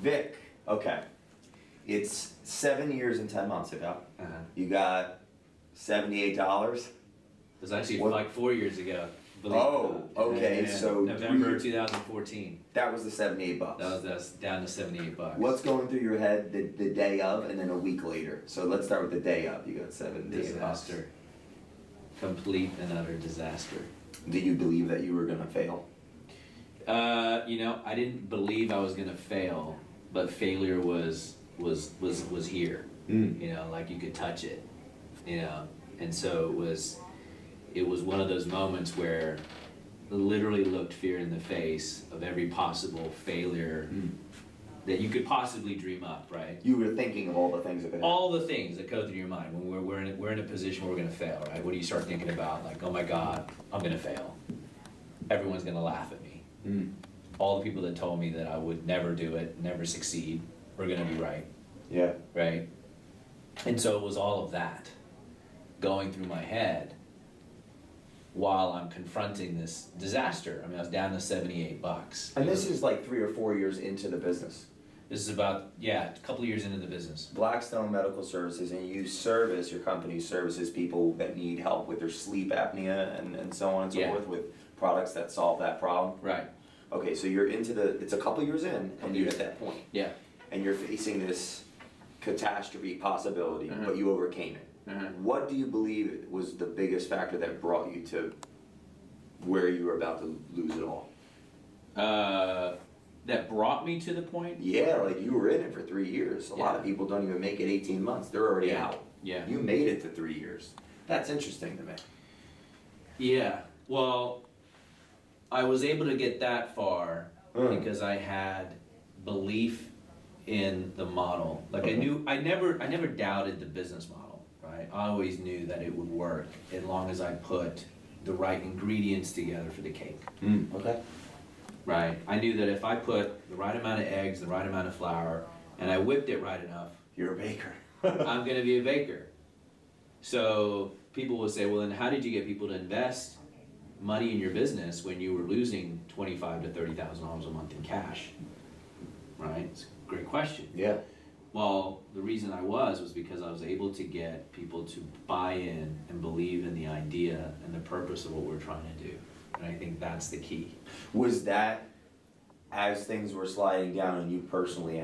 Vic, okay. It's 7 years and 10 months ago. Uh-huh. You got $78. It was actually What? like 4 years ago. believe it or Oh, not. okay, so November 2014. That was the 78 bucks. That's down to 78 bucks. What's going through your head the day of and then a week later? So let's start with the day of. You got 78 bucks. Disaster. Complete and utter disaster. Did you believe that you were gonna fail? I didn't believe I was gonna fail, but failure was here. Like you could touch it. And so it was one of those moments where I literally looked fear in the face of every possible failure that you could possibly dream up, right? You were thinking of all the things that could happen. All the things that go through your mind when we're in a position where we're gonna fail, right? What do you start thinking about? Like, oh my God, I'm gonna fail. Everyone's gonna laugh at me. All the people that told me that I would never do it, never succeed, were gonna be right. Yeah. Right? And so it was all of that going through my head while I'm confronting this disaster. I mean, I was down to 78 bucks. And this is like 3 or 4 years into the business. This is about, a couple of years into the business. Blackstone Medical Services, and you service, your company services people that need help with their sleep apnea and so on and so forth with products that solve that problem. Right. Okay, so you're into it's a couple years in and you're at that point. Yeah. And you're facing this catastrophe possibility, but you overcame it. What do you believe was the biggest factor that brought you to where you were about to lose it all? That brought me to the point? Yeah, like you were in it for 3 years. A lot of people don't even make it 18 months. They're already out. Yeah. You made it to 3 years. That's interesting to me. Yeah. Well, I was able to get that far because I had belief in the model. Like I never doubted the business model, right? I always knew that it would work as long as I put the right ingredients together for the cake. Okay. Right? I knew that if I put the right amount of eggs, the right amount of flour, and I whipped it right enough, You're a baker. I'm gonna be a baker. So people will say, well, then how did you get people to invest money in your business when you were losing $25,000 to $30,000 a month in cash? Right? It's a great question. Yeah. Well, the reason I was because I was able to get people to buy in and believe in the idea and the purpose of what we're trying to do. And I think that's the key. Was that, as things were sliding down and you personally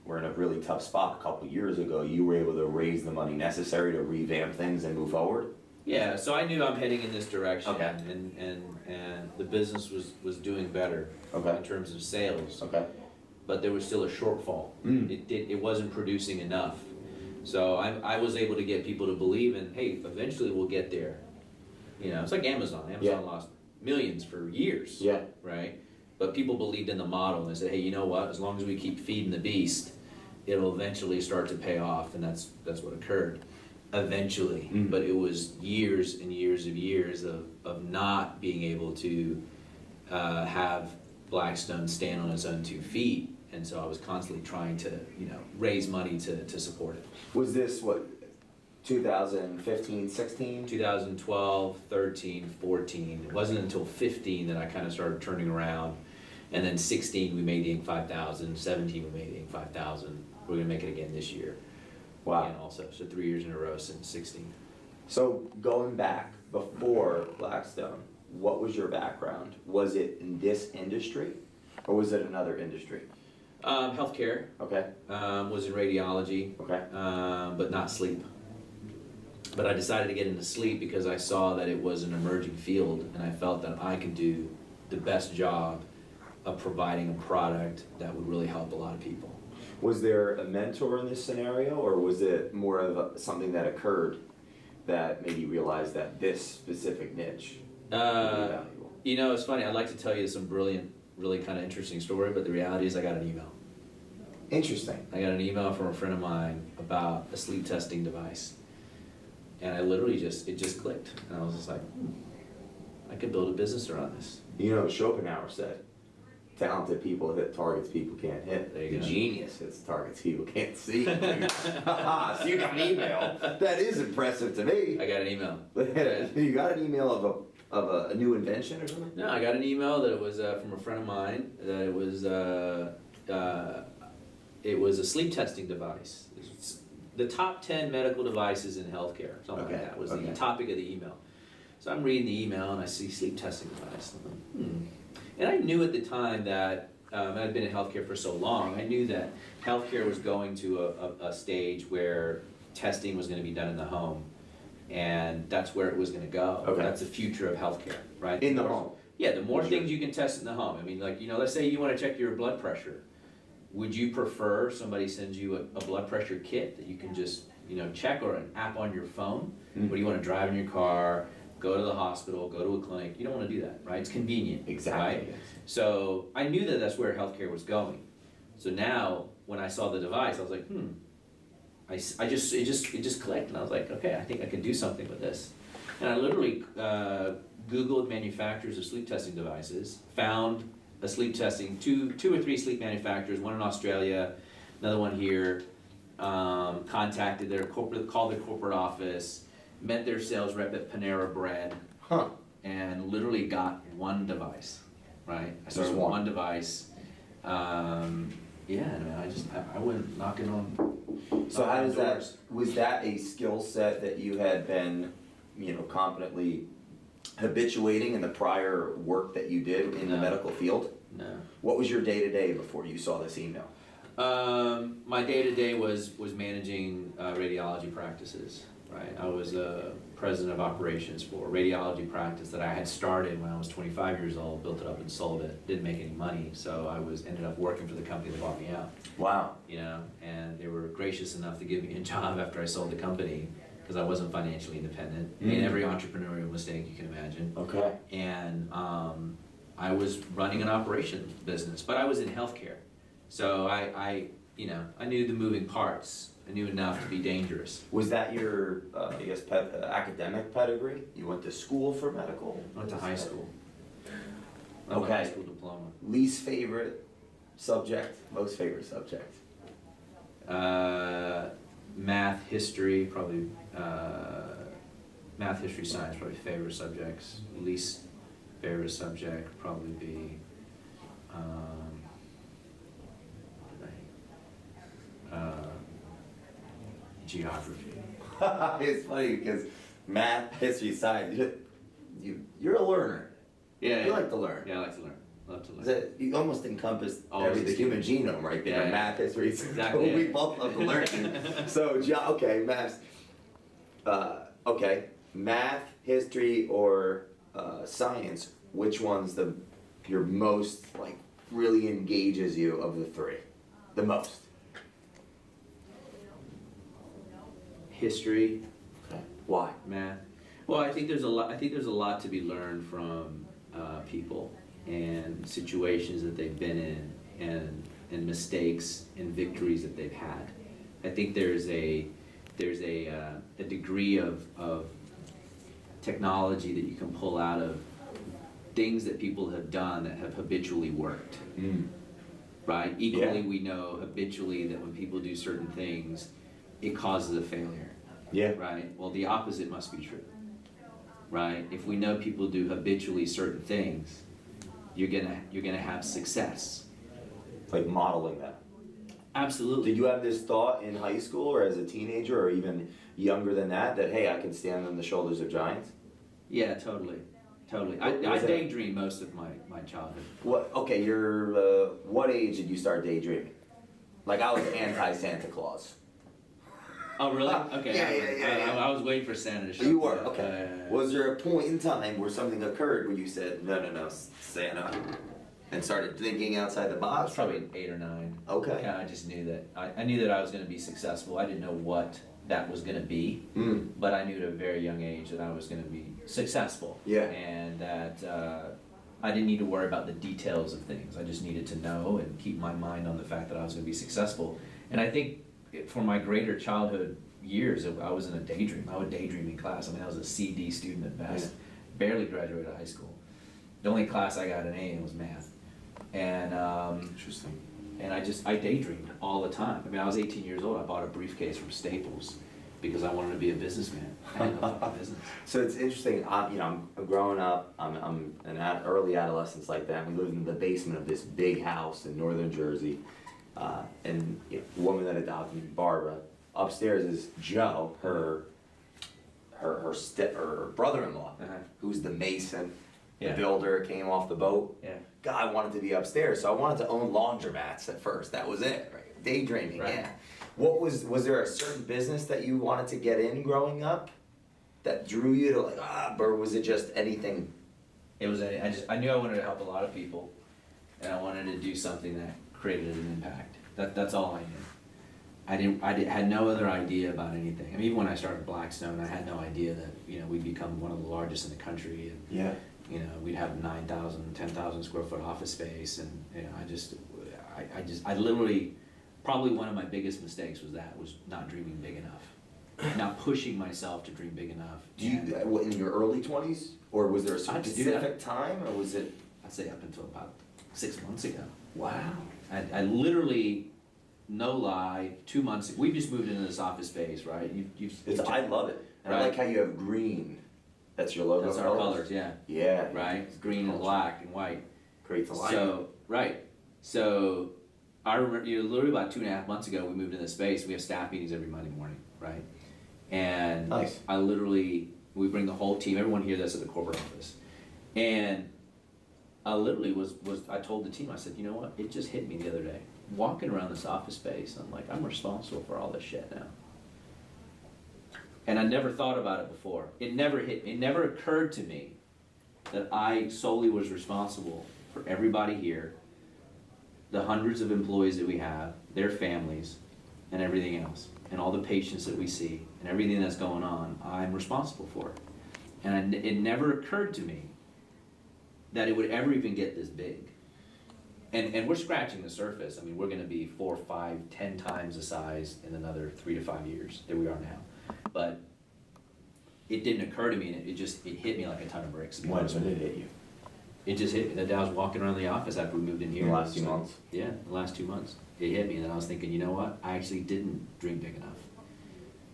were in a really tough spot a couple years ago, you were able to raise the money necessary to revamp things and move forward? Yeah, so I knew I'm heading in this direction, Okay. and the business was doing better in terms of sales. Okay. But there was still a shortfall. It wasn't producing enough. So I was able to get people to believe in, hey, eventually we'll get there. It's like Amazon. Amazon lost millions for years. Yeah. Right? But people believed in the model and they said, hey, you know what? As long as we keep feeding the beast, it'll eventually start to pay off, and that's what occurred. Eventually. But it was years and years of not being able to have Blackstone stand on its own 2 feet. And so I was constantly trying to, raise money to support it. Was this, 2015, 16? 2012, 13, 14. It wasn't until 15 that I kind of started turning around. And then 16, we made the Inc. 5000. 17, we made the Inc. 5000. We're going to make it again this year. Wow. And also, so 3 years in a row since 16. So going back, before Blackstone, what was your background? Was it in this industry or was it another industry? Healthcare. Okay. Was in radiology. Okay. But not sleep. But I decided to get into sleep because I saw that it was an emerging field and I felt that I could do the best job of providing a product that would really help a lot of people. Was there a mentor in this scenario, or was it more of something that occurred that made you realize that this specific niche would be valuable? It's funny. I'd like to tell you some brilliant, really kind of interesting story, but the reality is I got an email. Interesting. I got an email from a friend of mine about a sleep testing device. And I literally it just clicked. And I was just like, I could build a business around this. Schopenhauer said, talented people hit targets people can't hit. There you The go. genius hits targets people can't see. So you got an email. That is impressive to me. I got an email. You got an email of a new invention or something? No, I got an email that it was from a friend of mine, that it was it was a sleep testing device. It's the top 10 medical devices in healthcare, something like that was the topic of the email. So I'm reading the email and I see sleep testing device. I'm like, And I knew at the time that, I'd been in healthcare for so long, I knew that healthcare was going to a stage where testing was going to be done in the home. And that's where it was going to go. Okay. That's the future of healthcare, right? In the home. Yeah, the more things you can test in the home. I mean, like, let's say you want to check your blood pressure. Would you prefer somebody sends you a blood pressure kit that you can just, check, or an app on your phone? Or do you want to drive in your car, go to the hospital, go to a clinic? You don't want to do that, right? It's convenient. Exactly. Right? Yes. So I knew that that's where healthcare was going. So now, when I saw the device, I was like, it just clicked, and I was like, okay, I think I can do something with this. And I literally Googled manufacturers of sleep testing devices, found a sleep testing, two or three sleep manufacturers, one in Australia, another one here, contacted called their corporate office, met their sales rep at Panera Bread, and literally got one device, right? I started with one device. I went knocking on. So how does that, was that a skill set that you had been, competently habituating in the prior work that you did in the medical field? No. What was your day-to-day before you saw this email? My day-to-day was managing radiology practices, right? I was a president of operations for a radiology practice that I had started when I was 25 years old, built it up and sold it, didn't make any money, so I ended up working for the company that bought me out. Wow. And they were gracious enough to give me a job after I sold the company, because I wasn't financially independent. Made every entrepreneurial mistake you can imagine. Okay. And I was running an operation business, but I was in healthcare. So I knew the moving parts. I knew enough to be dangerous. Was that your, academic pedigree? You went to school for medical? I went to high school. Okay. High school diploma. Least favorite subject, most favorite subject? Math, history, probably, math, history, science, probably favorite subjects. Least favorite subject probably be, geography. It's funny because math, history, science, you're a learner. Yeah. You like to learn. Yeah, I like to learn. Love to learn. You almost encompass Always the human genome right there. Yeah. Math, history, Exactly. we both love to learn. So, math. Math, history, or science. Which one's your most really engages you of the three? The most. History. Okay. Why? Math. Well, I think there's a lot to be learned from people and situations that they've been in, and mistakes and victories that they've had. I think there's a degree of technology that you can pull out of things that people have done that have habitually worked. Right? Equally, we know habitually that when people do certain things, it causes a failure. Yeah. Right? Well, the opposite must be true. Right? If we know people do habitually certain things, you're gonna have success. Like modeling that. Absolutely. Did you have this thought in high school or as a teenager or even younger than that hey, I can stand on the shoulders of giants? Yeah, totally. I daydreamed most of my childhood. What age did you start daydreaming? Like I was anti-Santa Claus. Oh, really? Okay. Yeah. I was waiting for Santa to show You up. were? Okay. Was there a point in time where something occurred where you said, no, Santa, and started thinking outside the I box? was probably 8 or 9. Okay. Yeah, I just knew that. I knew that I was going to be successful. I didn't know what that was going to be, but I knew at a very young age that I was going to be successful. Yeah. And that I didn't need to worry about the details of things. I just needed to know and keep my mind on the fact that I was going to be successful. And I think for my greater childhood years, I was in a daydream. I would daydream in class. I mean, I was a CD student at best. Yeah. Barely graduated high school. The only class I got an A in was math. And Interesting. and I daydreamed all the time. I mean, I was 18 years old. I bought a briefcase from Staples because I wanted to be a businessman. I didn't know about business. So it's interesting. I'm growing up. I'm an early adolescence like that. We lived in the basement of this big house in northern Jersey. and the woman that adopted me, Barbara. Upstairs is Joe, her brother-in-law, who's the mason, the builder, came off the boat. Yeah. God wanted to be upstairs, so I wanted to own laundromats at first. That was it, right? Daydreaming, Right. yeah. What was there a certain business that you wanted to get in growing up that drew you to or was it just anything? It was, I knew I wanted to help a lot of people, and I wanted to do something that created an impact. That's all I knew. I had no other idea about anything. I mean, even when I started Blackstone, I had no idea that, we'd become one of the largest in the country, and Yeah. we'd have 9,000, 10,000 square foot office space, and I literally, probably one of my biggest mistakes was not dreaming big enough, not pushing myself to dream big enough. Do you in your early 20s, or was there a specific time, or was it? I'd say up until about 6 months ago. Wow. I literally, no lie, 2 months. We just moved into this office space, right? I love it, and I like how you have green. That's your logo. That's our colors, yeah. Yeah. Right. It's green and black and white. Creates alignment. So I remember, literally about 2.5 months ago, we moved in this space. We have staff meetings every Monday morning, right? And nice. We bring the whole team, everyone here that's at the corporate office. And I literally I told the team, I said, you know what? It just hit me the other day. Walking around this office space, I'm like, I'm responsible for all this shit now. And I never thought about it before. It never occurred to me that I solely was responsible for everybody here, the hundreds of employees that we have, their families, and everything else, and all the patients that we see, and everything that's going on, I'm responsible for it. And it never occurred to me that it would ever even get this big. And we're scratching the surface. I mean, we're gonna be 4, 5, 10 times the size in another 3 to 5 years that we are now. But it didn't occur to me, and it hit me like a ton of bricks. When did it hit you? It just hit me. The day I was walking around the office after we moved in here. The last 2 months? Yeah, the last 2 months. It hit me, and then I was thinking, you know what? I actually didn't dream big enough.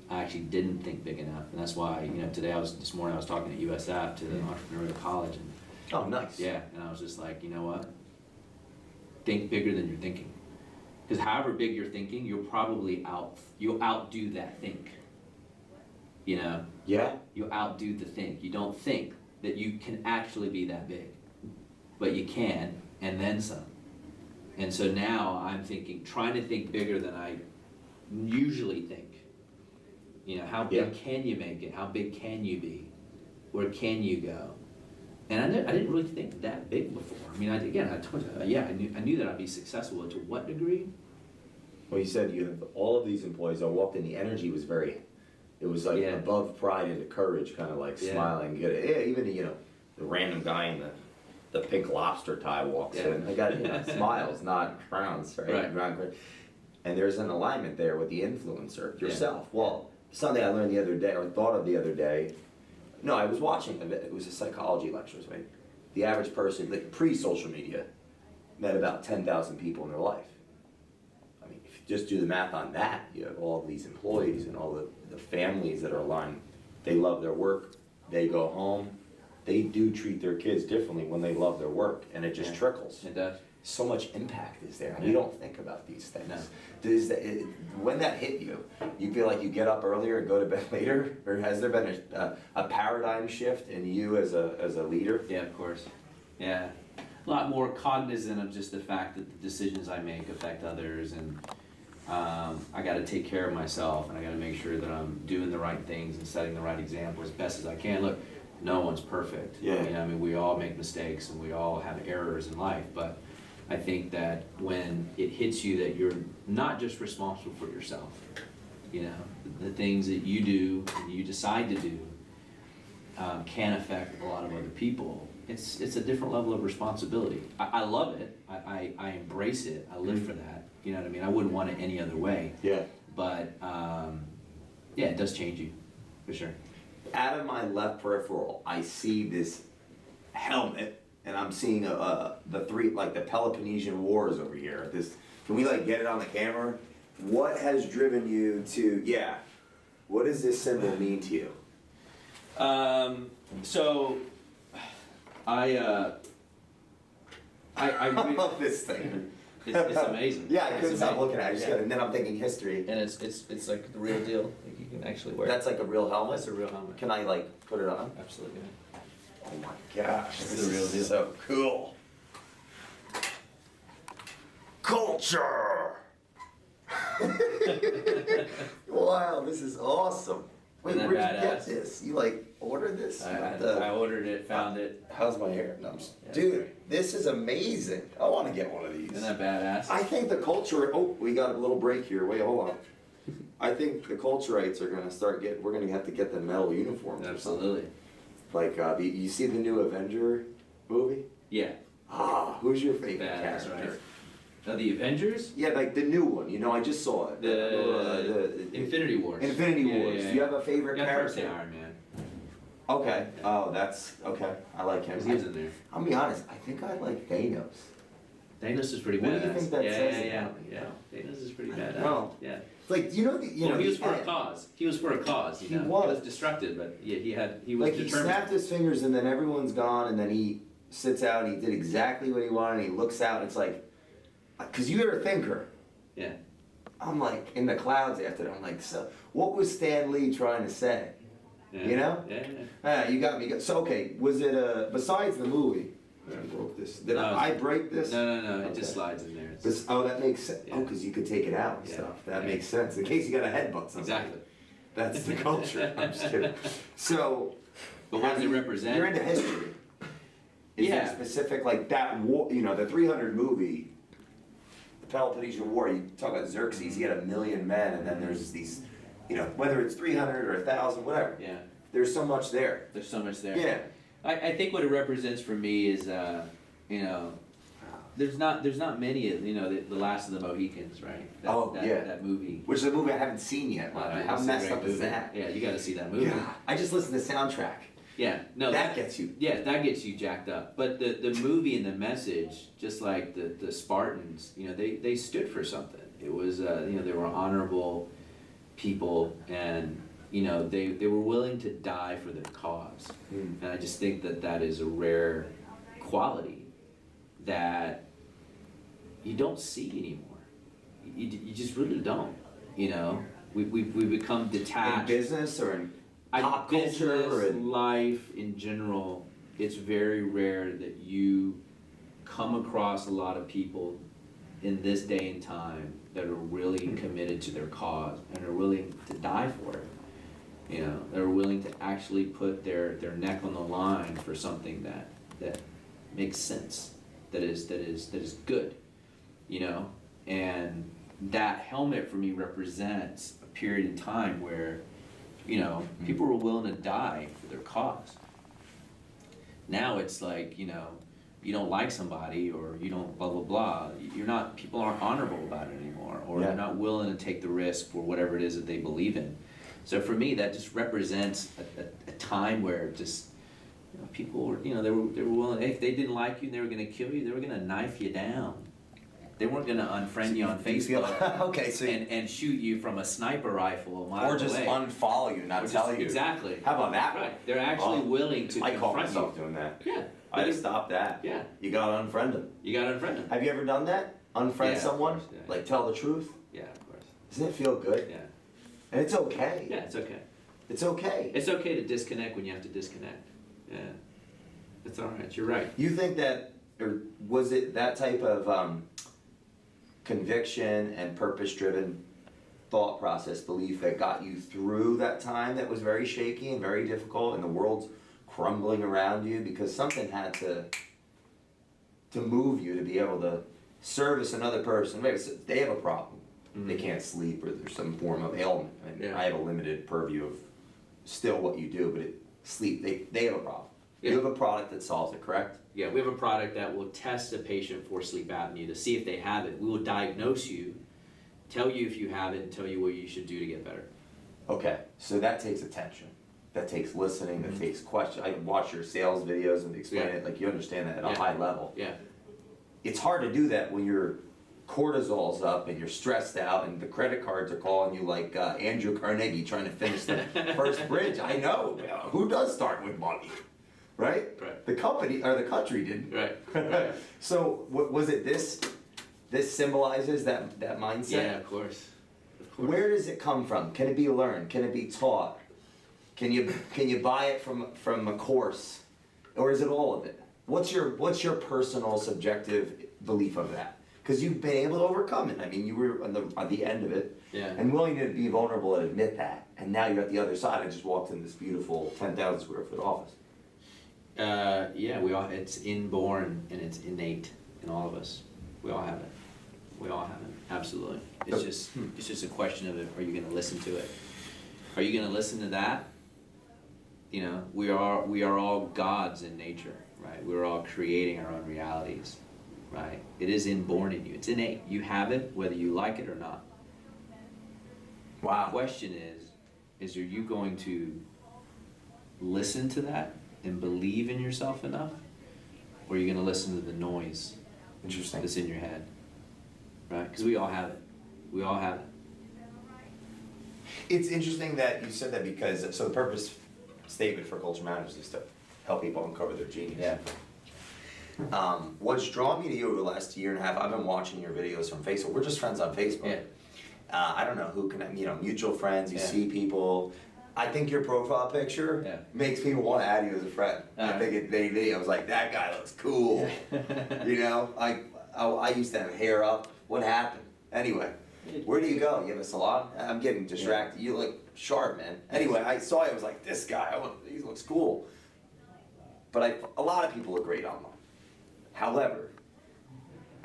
I actually didn't think big enough, and that's why, this morning I was talking at USF to the entrepreneurial college, and oh, nice. yeah, and I was just like, you know what? Think bigger than you're thinking, because however big you're thinking, you'll outdo that think. Yeah. You'll outdo the think. You don't think that you can actually be that big, but you can, and then some. And so now I'm trying to think bigger than I usually think. How big can you make it? How big can you be? Where can you go? And I didn't really think that big before. I mean, I told you, I knew that I'd be successful, but to what degree? Well, you said you have all of these employees. I walked in, the energy was it was like above pride into courage, kind of like smiling. Even the random guy in the pink lobster tie walks in. I got smiles, not frowns, right? And there's an alignment there with the influencer yourself. Well, something I learned the other day, or thought of the other day. No, I was watching it was a psychology lecture, right? The average person, like pre-social media, met about 10,000 people in their life. I mean, if you just do the math on that, you have all these employees and all the families that are aligned. They love their work, they go home, they do treat their kids differently when they love their work, and it just trickles. It does. So much impact is there, and we don't think about these things. No. When that hit you, you feel like you get up earlier and go to bed later, or has there been a paradigm shift in you as a leader? Yeah, of course. Yeah, a lot more cognizant of just the fact that the decisions I make affect others, and I got to take care of myself, and I got to make sure that I'm doing the right things and setting the right example as best as I can. Look, no one's perfect. Yeah. I mean, we all make mistakes and we all have errors in life, but I think that when it hits you that you're not just responsible for yourself, the things that you do and you decide to do can affect a lot of other people. It's a different level of responsibility. I love it. I embrace it. I live for that. You know what I mean? I wouldn't want it any other way. Yeah. But it does change you, for sure. Out of my left peripheral, I see this helmet. And I'm seeing the Peloponnesian Wars over here. Can we get it on the camera? What has driven you to, what does this symbol mean to you? So, I love this thing. It's amazing. Yeah, I It's couldn't stop amazing. looking at it. And then I'm thinking history. And it's like the real deal. Like you can actually wear. That's like a real helmet? That's a real helmet. Can I like put it on? Absolutely. Oh my gosh, It's this the real is deal. so cool. Culture! Wow, this is awesome. Wait, Isn't where'd that you get badass? this? You like ordered this? I ordered it, found it. How's my hair? No, Yeah. dude, this is amazing. I want to get one of these. Isn't that badass? I think the culture. Oh, we got a little break here. Wait, hold on. I think the culturites are gonna start getting. We're gonna have to get the metal uniforms. Or something. Absolutely. Like, you see the new Avenger movie? Yeah. Ah, who's your favorite Badass, character? right? The Avengers? Yeah, like the new one. You know, I just saw it. The Infinity Wars. Infinity Yeah, Wars. yeah, Do you yeah. have a favorite Yeah, first character? Iron Man. Okay. Oh, that's okay. I like him. He was in there. I'll be honest. I think I like Thanos. Thanos is pretty What badass. do you think that yeah, says yeah, about me? yeah. Thanos is pretty I don't badass. know. Yeah. Like, you know, He was the for a end. cause. He was for a cause. You He know? was. He was destructive, but yeah, he was Like he determined. snapped his fingers and then everyone's gone and then he sits out and he did exactly what he wanted and he looks out and it's like, because you're a thinker. Yeah. I'm like in the clouds after that. I'm like, so what was Stan Lee trying to say? Yeah. You know? Yeah. Ah, you got me. So okay, was it besides the movie? I broke this. Did No, I break this? No. It Okay. just slides in there. It's- Oh, that makes sense. Yeah. Oh, because you could take it out and Yeah. stuff. That Yeah. makes sense. In case you got a headbutt something. Exactly. That's the culture. I'm just kidding. So, But what have does it you- represent? You're into history. Is there Yeah. specific like that war? You know, the 300 movie, the Peloponnesian War. You talk about Xerxes. He had 1,000,000 men, and then there's these, you know, whether it's 300 or 1,000, whatever. Yeah. There's so much there. There's so much there. Yeah. I think what it represents for me is, you know, there's not many of, you know, the Last of the Mohicans, right? That movie. Which is a movie I haven't seen yet. How It's a messed great up is movie. that? Yeah, you got to see that movie. God, I just listened to the soundtrack. Yeah, no, That gets you. Yeah, that gets you jacked up. But the movie and the message, just like the Spartans, you know, they stood for something. It was, you know, they were honorable people, and you know, they were willing to die for their cause. Mm. And I just think that is a rare quality that you don't see anymore. You just really don't. You know, we become In detached. business or in pop culture Business, or in life in general, it's very rare that you come across a lot of people in this day and time that are really committed to their cause and are willing to die for it. You know, they're willing to actually put their neck on the line for something that makes sense, that is good. You know, and that helmet for me represents a period in time where, you know, people were willing to die for their cause. Now it's like, you know, you don't like somebody or you don't blah blah blah. People aren't honorable about it anymore, or Yeah. they're not willing to take the risk for whatever it is that they believe in. So for me, that just represents a time where just, you know, people were, you know, they were willing. If they didn't like you and they were going to kill you, they were going to knife you down. They weren't going to unfriend you on Do you feel- Facebook okay, so and shoot you from a sniper rifle a mile or just away. unfollow you, not Or tell just- you. Exactly. How about that? Right. They're actually Oh, willing to I caught confront myself you. doing that. Yeah. I had to stop that. Yeah. You gotta unfriend them. You got to unfriend them. Have you ever done that? Unfriend Yeah, of someone? course, yeah. Like tell the truth? Yeah, of course. Doesn't it feel good? Yeah. And it's okay. Yeah, it's okay. It's okay. It's okay to disconnect when you have to disconnect. Yeah. It's all right. You're right. You think that, or was it that type of conviction and purpose-driven thought process, belief that got you through that time that was very shaky and very difficult, and the world's crumbling around you because something had to move you to be able to service another person? Maybe they have a problem. Mhm. They can't sleep, or there's some form of ailment. And Yeah. I have a limited purview of still what you do, but sleep. They have a problem. Yeah. You have a product that solves it, correct? Yeah, we have a product that will test a patient for sleep apnea to see if they have it. We will diagnose you, tell you if you have it, and tell you what you should do to get better. Okay, so that takes attention. That takes listening. That takes question. I watch your sales videos and explain Yeah. it like you understand that at a Yeah. high level. Yeah. It's hard to do that when your cortisol's up and you're stressed out and the credit cards are calling you like Andrew Carnegie trying to finish the first bridge. I know. Who does start with money? Right? Right. The company or the country didn't. Right. Right. So was it this this symbolizes that mindset? Yeah, of course. Where does it come from? Can it be learned? Can it be taught? Can you buy it from a course? Or is it all of it? What's your personal subjective belief of that? Because you've been able to overcome it. I mean, you were on the end of it, Yeah. and willing to be vulnerable and admit that. And now you're at the other side. I just walked in this beautiful 10,000 square foot office. Yeah, it's inborn and it's innate in all of us. We all have it. We all have it. Absolutely. It's just a question of are you going to listen to it? Are you going to listen to that? You know, we are all gods in nature, right? We're all creating our own realities, right? It is inborn in you. It's innate. You have it whether you like it or not. Wow. The question is are you going to listen to that and believe in yourself enough? Or are you going to listen to the noise Interesting. that's in your head? Right? Because we all have it. We all have it. It's interesting that you said that because, so the purpose statement for Culture Matters is to help people uncover their genius. Yeah. What's drawn me to you over the last year and a half, I've been watching your videos from Facebook. We're just friends on Facebook. Yeah. I don't know who can, mutual friends, you Yeah. see people. I think your profile picture makes people want to add you as a friend. I think it made me, I was like, that guy looks cool. I used to have hair up. What happened? Anyway, where do you go? You have a salon? I'm getting distracted. You look sharp, man. Anyway, I saw you, I was like, this guy, he looks cool. But a lot of people look great online. However,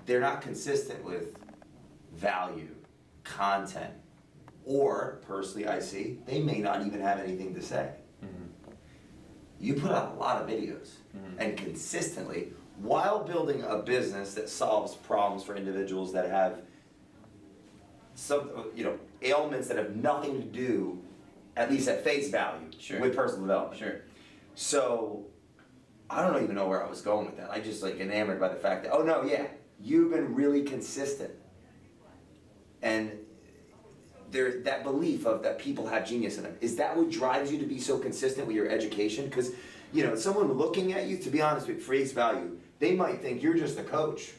they're not consistent with value, content, or, personally I see, they may not even have anything to say. Mm-hmm. You put out a lot of videos, and consistently, while building a business that solves problems for individuals that have some, ailments that have nothing to do, at least at face value, with personal development. Sure. So, I don't even know where I was going with that. I just enamored by the fact that, you've been really consistent. And that belief of that people have genius in them, is that what drives you to be so consistent with your education? Because, someone looking at you, to be honest with face value, they might think you're just a coach.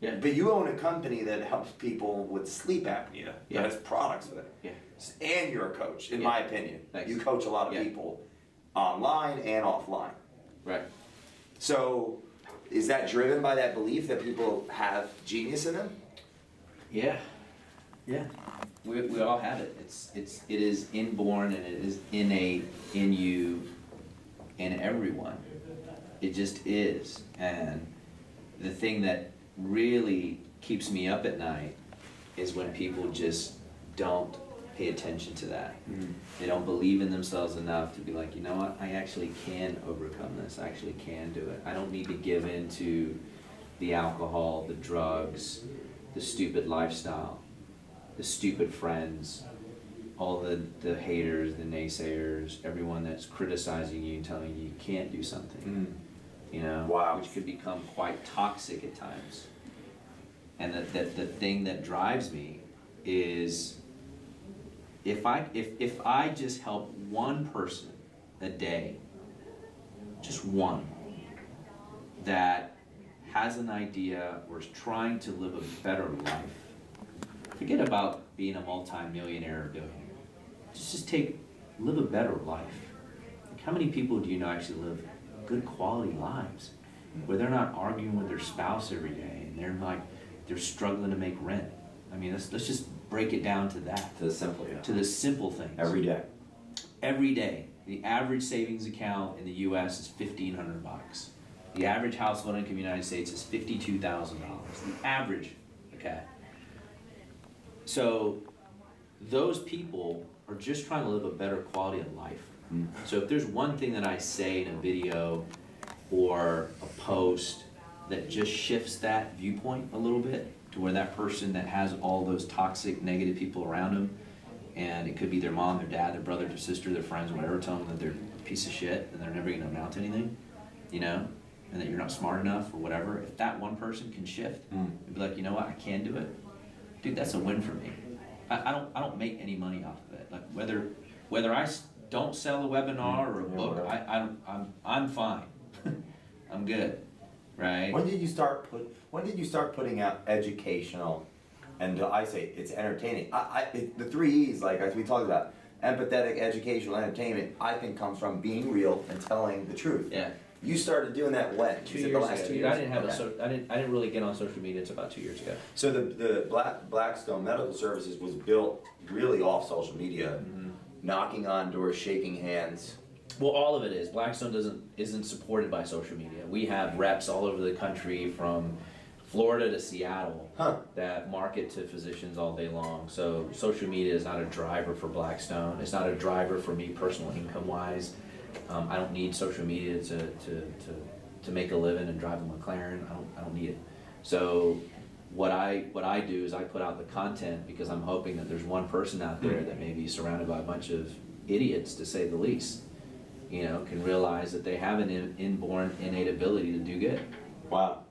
Yeah. But you own a company that helps people with sleep apnea, that has products with it. Yeah. And you're a coach, in my opinion. Thanks. You coach a lot of people online and offline. Right. So, is that driven by that belief that people have genius in them? Yeah. Yeah. We all have it. It is inborn and it is innate in you and everyone. It just is. And the thing that really keeps me up at night is when people just don't pay attention to that. Mm-hmm. They don't believe in themselves enough to be like, you know what, I actually can overcome this. I actually can do it. I don't need to give in to the alcohol, the drugs, the stupid lifestyle, the stupid friends, all the haters, the naysayers, everyone that's criticizing you and telling you can't do something. Wow. Which could become quite toxic at times. And the thing that drives me is if I just help one person a day, just one, that has an idea or is trying to live a better life, forget about being a multi-millionaire or billionaire. Just live a better life. Like, how many people do you know actually live good quality lives where they're not arguing with their spouse every day and they're struggling to make rent? I mean, let's just break it down to that. To the simple, To the simple things. Every day. Every day. The average savings account in the U.S. is $1,500. The average household income in the United States is $52,000. The average, okay? So those people are just trying to live a better quality of life. Mm. So if there's one thing that I say in a video or a post that just shifts that viewpoint a little bit to where that person that has all those toxic, negative people around them, and it could be their mom, their dad, their brother, their sister, their friends, whatever, tell them that they're a piece of shit and they're never going to amount to anything, and that you're not smart enough or whatever. If that one person can shift and be like, you know what, I can do it, dude, that's a win for me. I don't make any money off of it. Like whether I don't sell a webinar or a book, I'm fine. I'm good. right? When did you start putting out educational, and I say it's entertaining? The three E's, like as we talked about, empathetic, educational, entertainment, I think comes from being real and telling the truth. Yeah. You started doing that when? 2 Is it years the last ago. 2 years? I didn't have Okay. I didn't really get on social media until about 2 years ago. So the Blackstone Medical Services was built really off social media, knocking on doors, shaking hands. Well, all of it is. Blackstone isn't supported by social media. We have reps all over the country from Florida to Seattle that market to physicians all day long. So social media is not a driver for Blackstone. It's not a driver for me personal income wise. I don't need social media to make a living and drive a McLaren. I don't need it. So what I do is I put out the content because I'm hoping that there's one person out there that may be surrounded by a bunch of idiots, to say the least, can realize that they have an inborn, innate ability to do good. Wow.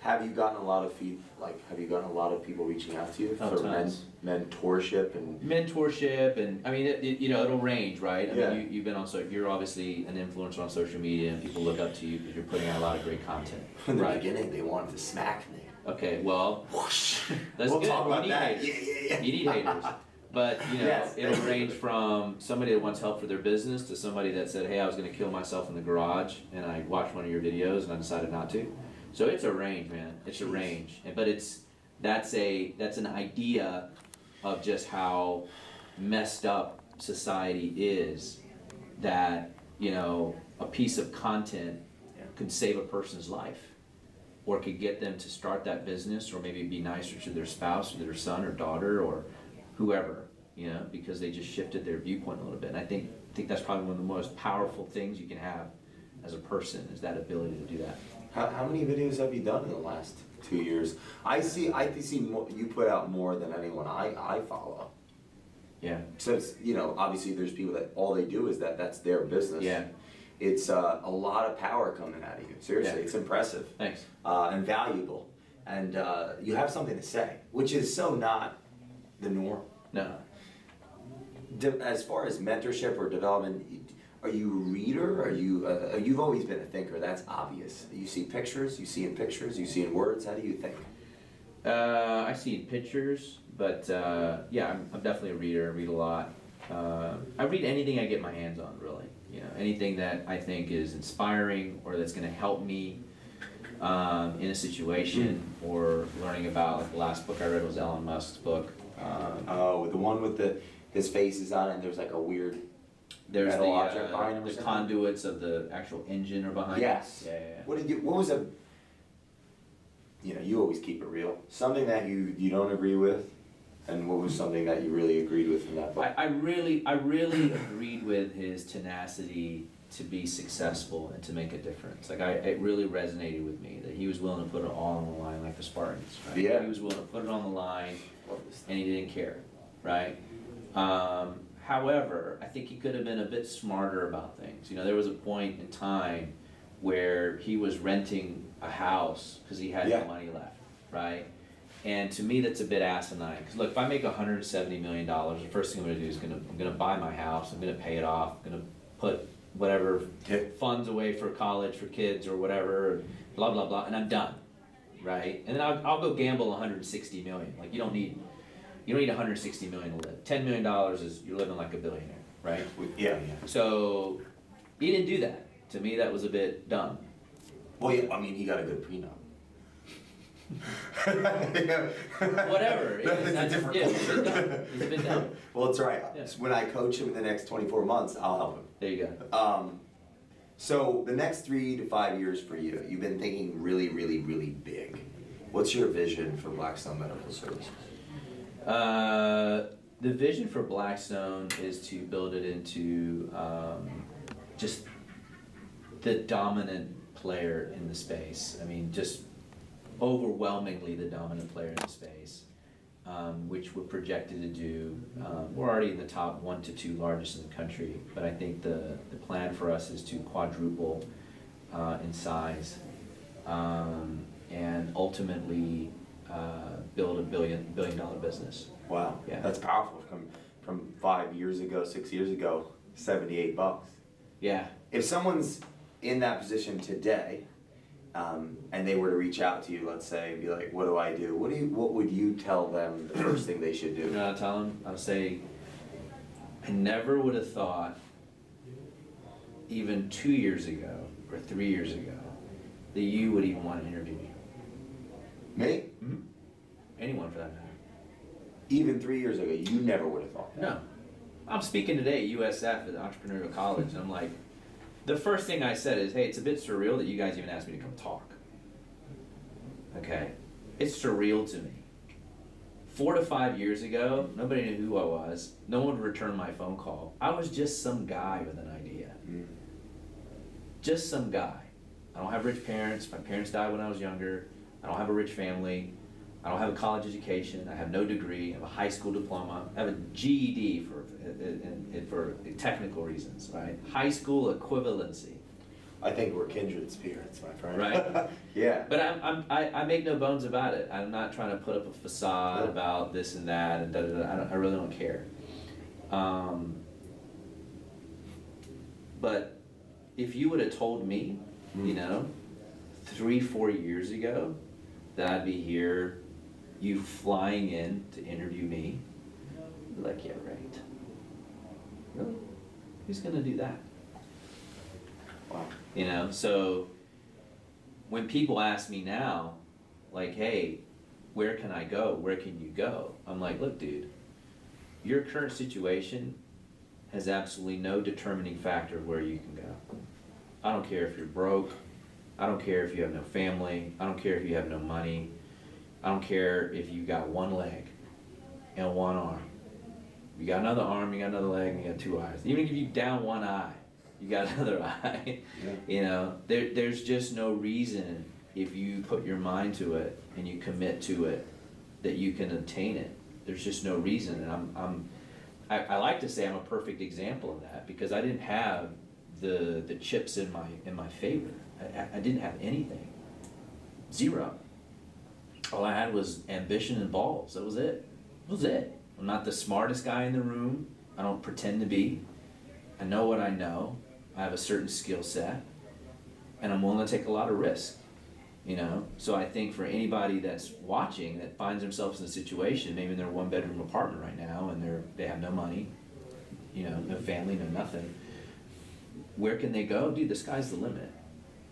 Have you gotten a lot of people reaching out to you Oh, for tons. mentorship and? Mentorship, and I mean, it'll range, right? I Yeah. mean, you've been you're obviously an influencer on social media, and people look up to you because you're putting out a lot of great content. In the Right. beginning, they wanted to smack me. Okay, well, Whoosh. that's We'll good. talk about You need that. haters. Yeah. You need haters. But, Yes. it'll range from somebody that wants help for their business to somebody that said, hey, I was gonna kill myself in the garage, and I watched one of your videos and I decided not to. So it's a range, man. It's a range. But that's an idea of just how messed up society is, that, a piece of content could save a person's life, or could get them to start that business, or maybe be nicer to their spouse or their son or daughter or whoever, because they just shifted their viewpoint a little bit. And I think that's probably one of the most powerful things you can have as a person, is that ability to do that. How many videos have you done in the last 2 years? I see more, you put out more than anyone I follow. Yeah. So it's, obviously there's people that all they do is that's their business. Yeah. It's a lot of power coming out of you. Seriously, Yeah. it's impressive. Thanks. And valuable. And you have something to say, which is so not the norm. No. As far as mentorship or development, are you a reader? Are you? You've always been a thinker. That's obvious. You see pictures. You see in pictures. You see in words. How do you think? I see in pictures, but yeah, I'm definitely a reader. I read a lot. I read anything I get my hands on, really. Anything that I think is inspiring or that's going to help me in a situation, or learning about. Like the last book I read was Elon Musk's book. The one with his face is on it, and there's like a weird There's metal object behind him or the something? conduits of the actual engine are behind. Yes. It. Yeah. What was a? You always keep it real. Something that you don't agree with, and what was something that you really agreed with in that book? I really agreed with his tenacity to be successful and to make a difference. Like it really resonated with me that he was willing to put it all on the line, like the Spartans. Right? Yeah. He was willing to put it on the line, Love this thing. and he didn't care, right? However, I think he could have been a bit smarter about things. There was a point in time where he was renting a house because he had no money left, right? And to me, that's a bit asinine. Because look, if I make $170 million, the first thing I'm going to do is I'm going to buy my house. I'm going to pay it off. I'm going to put whatever funds away for college for kids or whatever, blah blah blah, and I'm done, right? And then I'll go gamble 160 million. Like you don't need 160 million to live. $10 million is you're living like a billionaire, right? Yeah. So he didn't do that. To me, that was a bit dumb. Well, yeah, I mean, he got a good prenup. Whatever. It's a different culture. It's a bit dumb. Well, it's all right. Yeah. When I coach him in the next 24 months, I'll help him. There you go. So the next 3 to 5 years for you, you've been thinking really, really, really big. What's your vision for Blackstone Medical Services? The vision for Blackstone is to build it into just the dominant player in the space. I mean, just overwhelmingly the dominant player in the space, which we're projected to do. We're already in the top 1 to 2 largest in the country, but I think the plan for us is to quadruple in size, and ultimately build a billion dollar business. Wow, Yeah. that's powerful. From 5 years ago, 6 years ago, $78. Yeah. If in that position today, and they were to reach out to you, let's say, and be like, what do I do? What would you tell them the first thing they should do? You know what I'll tell them? I'll say, I never would have thought, even 2 years ago or 3 years ago, that you would even want to interview me. Me? Mm-hmm. Anyone for that matter. Even 3 years ago, you never would have thought that. No. I'm speaking today at USF at Entrepreneurial College, and I'm like, the first thing I said is, hey, it's a bit surreal that you guys even asked me to come talk. Okay? It's surreal to me. 4 to 5 years ago, nobody knew who I was. No one would return my phone call. I was just some guy with an idea. Mm. Just some guy. I don't have rich parents. My parents died when I was younger. I don't have a rich family. I don't have a college education. I have no degree. I have a high school diploma. I have a GED for technical reasons, right? High school equivalency. I think we're kindred spirits, my friend. Right? Yeah. But I make no bones about it. I'm not trying to put up a facade about this and that and da-da-da. I really don't care. But if you would have told me, you know, 3-4 years ago that I'd be here, you flying in to interview me, I'd be like, yeah, right. Really? Who's gonna do that? Wow. You know, so when people ask me now, like, hey, where can I go? Where can you go? I'm like, look, dude, your current situation has absolutely no determining factor of where you can go. I don't care if you're broke. I don't care if you have no family. I don't care if you have no money. I don't care if you got one leg and one arm. You got another arm, you got another leg, and you got 2 eyes. Even if you down one eye, you got another eye. Yeah. You know, there's just no reason if you put your mind to it and you commit to it that you can obtain it. There's just no reason, and I like to say I'm a perfect example of that because I didn't have the chips in my favor. I didn't have anything, 0. All I had was ambition and balls. That was it. That was it. I'm not the smartest guy in the room. I don't pretend to be. I know what I know. I have a certain skill set, and I'm willing to take a lot of risk. You know, so I think for anybody that's watching that finds themselves in a situation, maybe in their 1-bedroom apartment right now, and they have no money, you know, no family, no nothing. Where can they go? Dude, the sky's the limit.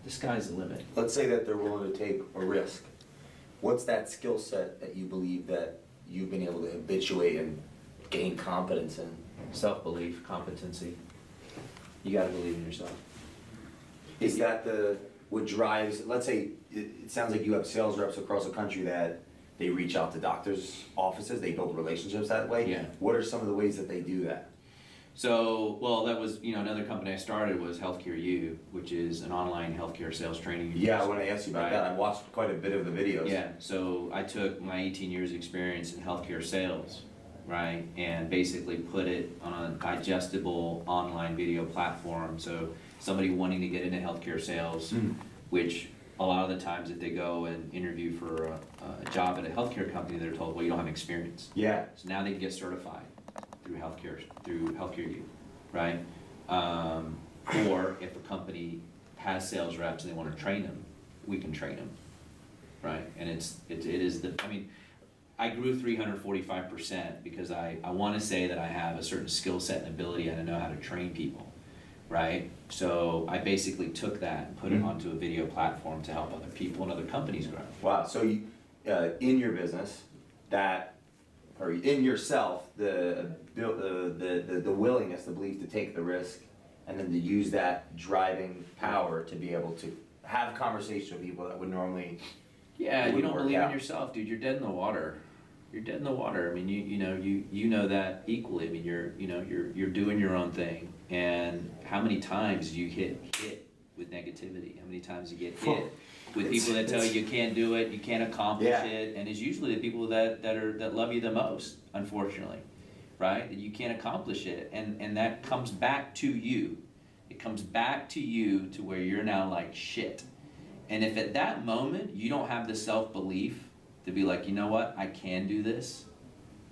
The sky's the limit. Let's say that they're willing to take a risk. What's that skill set that you believe that you've been able to habituate and gain confidence in? Self-belief, competency. You gotta believe in yourself. Is that what drives, let's say, it sounds like you have sales reps across the country that they reach out to doctors' offices, they build relationships that way? Yeah. What are some of the ways that they do that? So, well, that was, you know, another company I started was Healthcare U, which is an online healthcare sales training. Yeah, I want to ask you about that. I watched quite a bit of the videos. Yeah, so I took my 18 years experience in healthcare sales, right, and basically put it on a digestible online video platform. So somebody wanting to get into healthcare sales, which a lot of the times if they go and interview for a job at a healthcare company, they're told, well, you don't have experience. Yeah. So now they can get certified through Healthcare U, right? Or if a company has sales reps and they want to train them, we can train them, right? And it is I mean, I grew 345% because I want to say that I have a certain skill set and ability and I know how to train people, right? So I basically took that and put it onto a video platform to help other people and other companies grow. Wow. So you, in your business, or in yourself, the willingness, the belief to take the risk, and then to use that driving power to be able to have conversations with people that would normally. Yeah, you don't believe in yourself, dude. You're dead in the water. You're dead in the water. I mean, you know that equally. I mean, you're doing your own thing, and how many times you get hit with negativity? How many times you get hit with people that tell you can't do it, you can't accomplish it, and it's usually the people that love you the most, unfortunately, right? That you can't accomplish it, and that comes back to you. It comes back to you to where you're now like shit. And if at that moment you don't have the self-belief to be like, you know what, I can do this,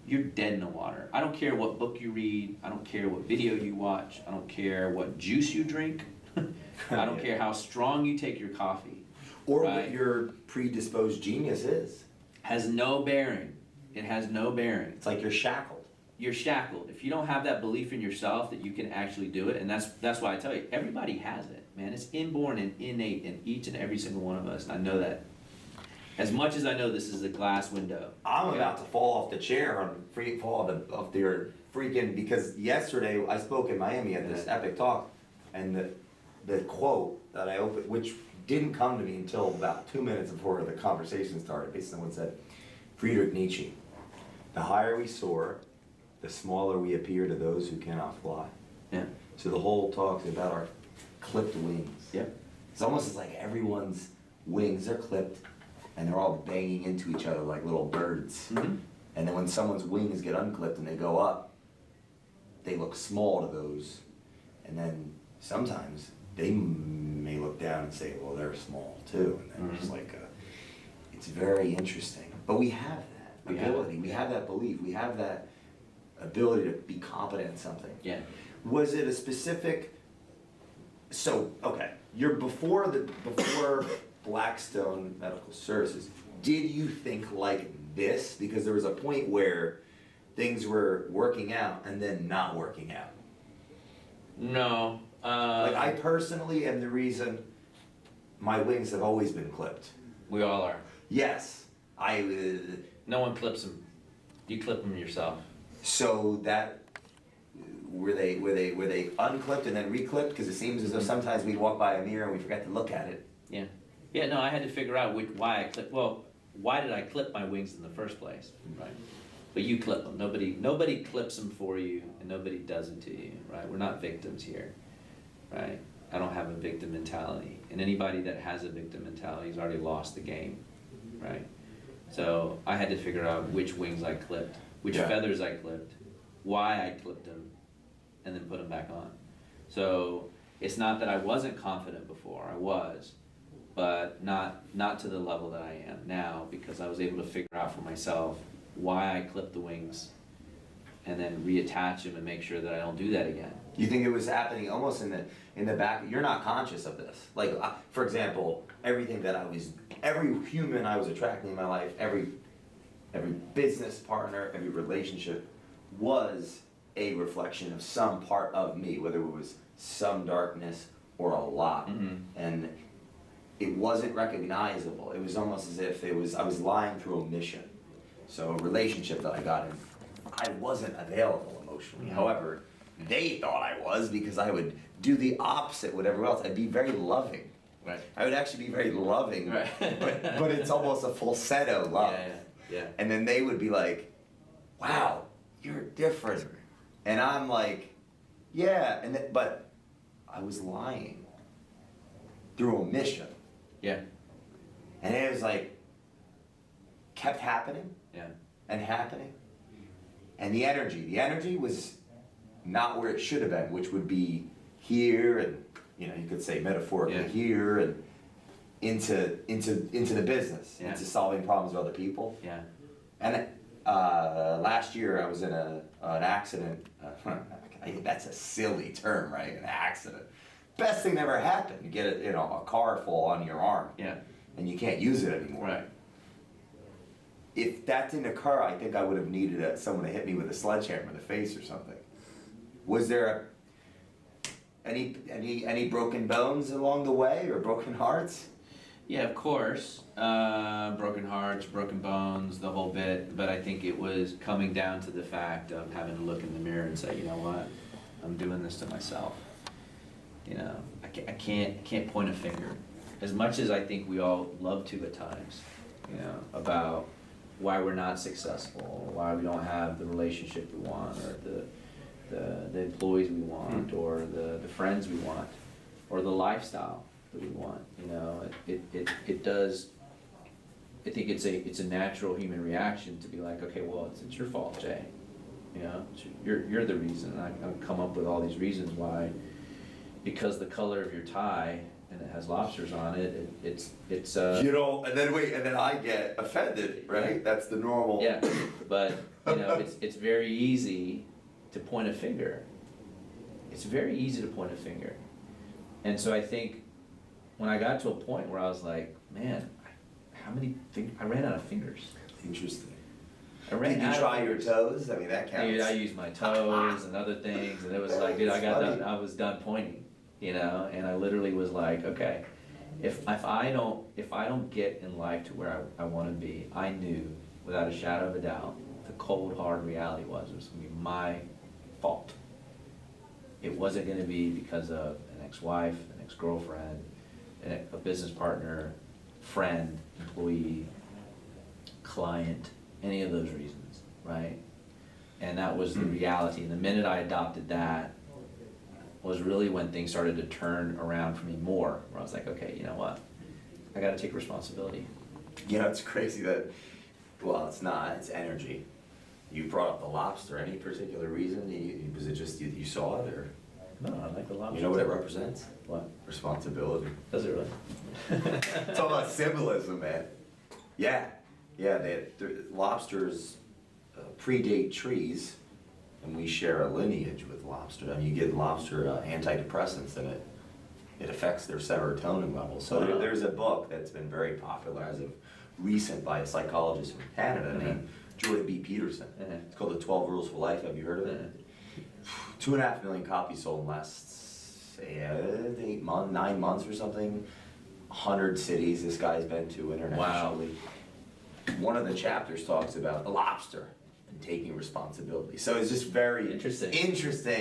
you're dead in the water. I don't care what book you read, I don't care what video you watch, I don't care what juice you drink, I don't care how strong you take your coffee. Or right? what your predisposed genius is. Has no bearing. It has no bearing. It's like you're shackled. You're shackled. If you don't have that belief in yourself that you can actually do it, and that's why I tell you, everybody has it, man. It's inborn and innate in each and every single one of us, and I know that. As much as I know this is a glass window. I'm about to fall off the chair off the freaking, because yesterday I spoke in Miami at this epic talk, and the quote that I opened, which didn't come to me until about 2 minutes before the conversation started. Basically, someone said, Friedrich Nietzsche, the higher we soar, the smaller we appear to those who cannot fly. Yeah. So the whole talk is about our clipped wings. Yeah. It's almost like everyone's wings are clipped and they're all banging into each other like little birds. Mm-hmm. And then when someone's wings get unclipped and they go up, they look small to those. And then sometimes they may look down and say, well, they're small too. And then it's like, it's very interesting. But we have that ability, we have that belief, we have that ability to be competent in something. Yeah. Was it a specific, so, okay, you're before Blackstone Medical Services, did you think like this? Because there was a point where things were working out and then not working out. No. Like I personally am the reason my wings have always been clipped. We all are. Yes, No one clips them. You clip them yourself. so that, were they unclipped and then reclipped? Because it seems as though sometimes we'd walk by a mirror and we forget to look at it. Yeah. Yeah, no, I had to figure out why I clip. Well, why did I clip my wings in the first place? Right. But you clip them. Nobody clips them for you, and nobody does it to you. Right. We're not victims here. Right. I don't have a victim mentality, and anybody that has a victim mentality has already lost the game. Right. So I had to figure out which wings I clipped, which feathers I clipped, why I clipped them, and then put them back on. So it's not that I wasn't confident before. I was. But not to the level that I am now, because I was able to figure out for myself why I clipped the wings and then reattach them and make sure that I don't do that again. You think it was happening almost in the back? You're not conscious of this. Like, for example, every human I was attracting in my life, every business partner, every relationship was a reflection of some part of me, whether it was some darkness or a lot. Mm-hmm. And it wasn't recognizable. It was almost as if I was lying through omission. So a relationship that I got in, I wasn't available emotionally. However, they thought I was, because I would do the opposite with everyone else. I'd be very loving. Right. I would actually be very loving, Right. but it's almost a falsetto love. Yeah. And then they would be like, wow, you're different. And I'm like, yeah, but I was lying through omission. Yeah. And it was like, kept happening Yeah. and happening. And the energy was not where it should have been, which would be here and, you could say metaphorically here and into the business, into solving problems with other people. Yeah. And last year I was in an accident. That's a silly term, right? An accident. Best thing that ever happened. You get a car fall on your arm. Yeah. And you can't use it anymore. Right. If that didn't occur, I think I would have needed someone to hit me with a sledgehammer in the face or something. Was there any broken bones along the way, or broken hearts? Yeah, of course. Broken hearts, broken bones, the whole bit. But I think it was coming down to the fact of having to look in the mirror and say, you know what, I'm doing this to myself. I can't point a finger. As much as I think we all love to at times, about why we're not successful, or why we don't have the relationship we want, or the employees we want, or the friends we want, or the lifestyle that we want. It does. I think it's a natural human reaction to be like, okay, well, it's your fault, Jay. You're the reason. I've come up with all these reasons why. Because the color of your tie, and it has lobsters on it, it's and then I get offended, right? Yeah. That's the normal. Yeah, but it's very easy to point a finger. It's very easy to point a finger. And so I think when I got to a point where I was like, man, I ran out of fingers. Interesting. Did you try your toes? I mean, that counts. Dude, I used my toes and other things, and it was like, dude, I was done pointing, you know, and I literally was like, okay, if I don't get in life to where I want to be, I knew without a shadow of a doubt, the cold hard reality was it was going to be my fault. It wasn't going to be because of an ex-wife, an ex-girlfriend, a business partner, friend, employee, client, any of those reasons, right? And that was the reality. And the minute I adopted that was really when things started to turn around for me more, where I was like, okay, you know what? I got to take responsibility. You know, it's crazy that, well, it's not, it's energy. You brought up the lobster. Any particular reason? Was it just you saw it, or? No, I like the lobster. You know what it represents? What? Responsibility. Does it really? It's all about symbolism, man. Yeah, lobsters predate trees, and we share a lineage with lobster. I mean, you get lobster antidepressants, and it affects their serotonin levels. So there's a book that's been very popular as of recent by a psychologist from Canada named Jordan B. Peterson. It's called The 12 Rules for Life. Have you heard of it? 2.5 million copies sold in the last 9 months or something. 100 cities this guy's been to internationally. Wow. One of the chapters talks about a lobster and taking responsibility. So it's just very interesting.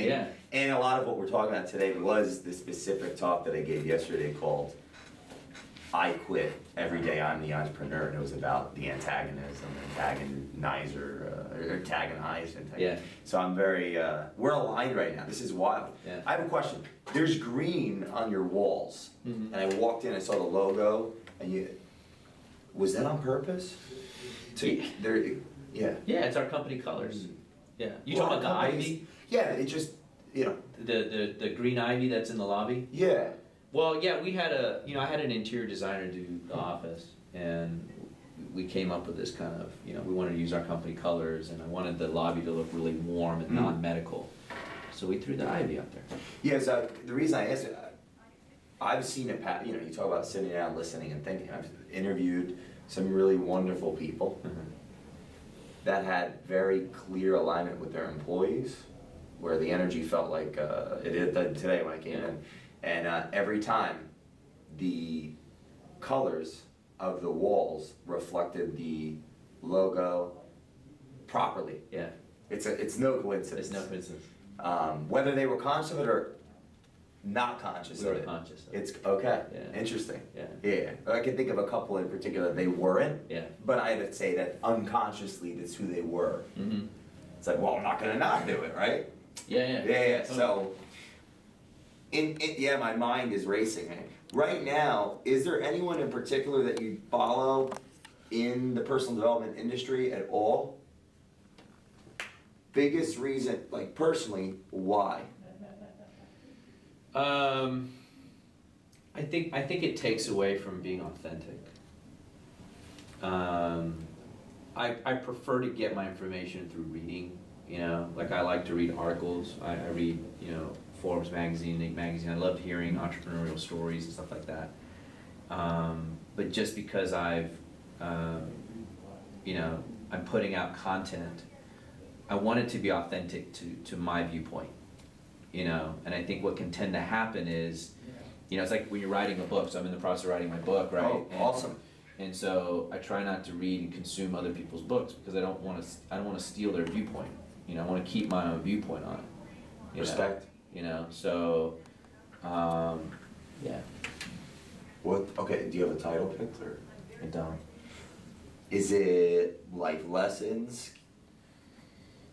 Yeah. And a lot of what we're talking about today was the specific talk that I gave yesterday called I Quit. Every Day I'm the Entrepreneur, and it was about the antagonized. Yeah. So I'm very, we're aligned right now. This is wild. Yeah. I have a question. There's green on your walls, and I walked in, I saw the logo, and was that on purpose? Yeah, it's our company colors. Yeah. You talking about the ivy? Yeah, it just, you know. The green ivy that's in the lobby? Yeah. Well, yeah, I had an interior designer do the office, and we came up with this kind of, we wanted to use our company colors, and I wanted the lobby to look really warm and non-medical. So we threw the ivy up there. Yeah, so the reason I asked it, I've seen it, you talk about sitting down, listening, and thinking. I've interviewed some really wonderful people that had very clear alignment with their employees, where the energy felt like it did today when I came in. And every time the colors of the walls reflected the logo properly. Yeah. It's no coincidence. It's no coincidence. Whether they were conscious of it or not conscious of it. Conscious of it. It's okay. Yeah. Interesting. Yeah. I can think of a couple in particular they weren't. Yeah. But I would say that unconsciously that's who they were. Mm-hmm. It's like, well, I'm not gonna not do it, right? Yeah. So, my mind is racing. Right now, is there anyone in particular that you follow in the personal development industry at all? Biggest reason, like personally, why? I think it takes away from being authentic. I prefer to get my information through reading. Like I like to read articles. I read Forbes magazine, Innate magazine. I love hearing entrepreneurial stories and stuff like that. But just because I'm putting out content, I want it to be authentic to my viewpoint. And I think what can tend to happen is, it's like when you're writing a book. So I'm in the process of writing my book, right? Oh, awesome. And so I try not to read and consume other people's books because I don't want to steal their viewpoint. I want to keep my own viewpoint on it. Respect. So, yeah. Okay, do you have a title picked, or? I don't. Is it life lessons?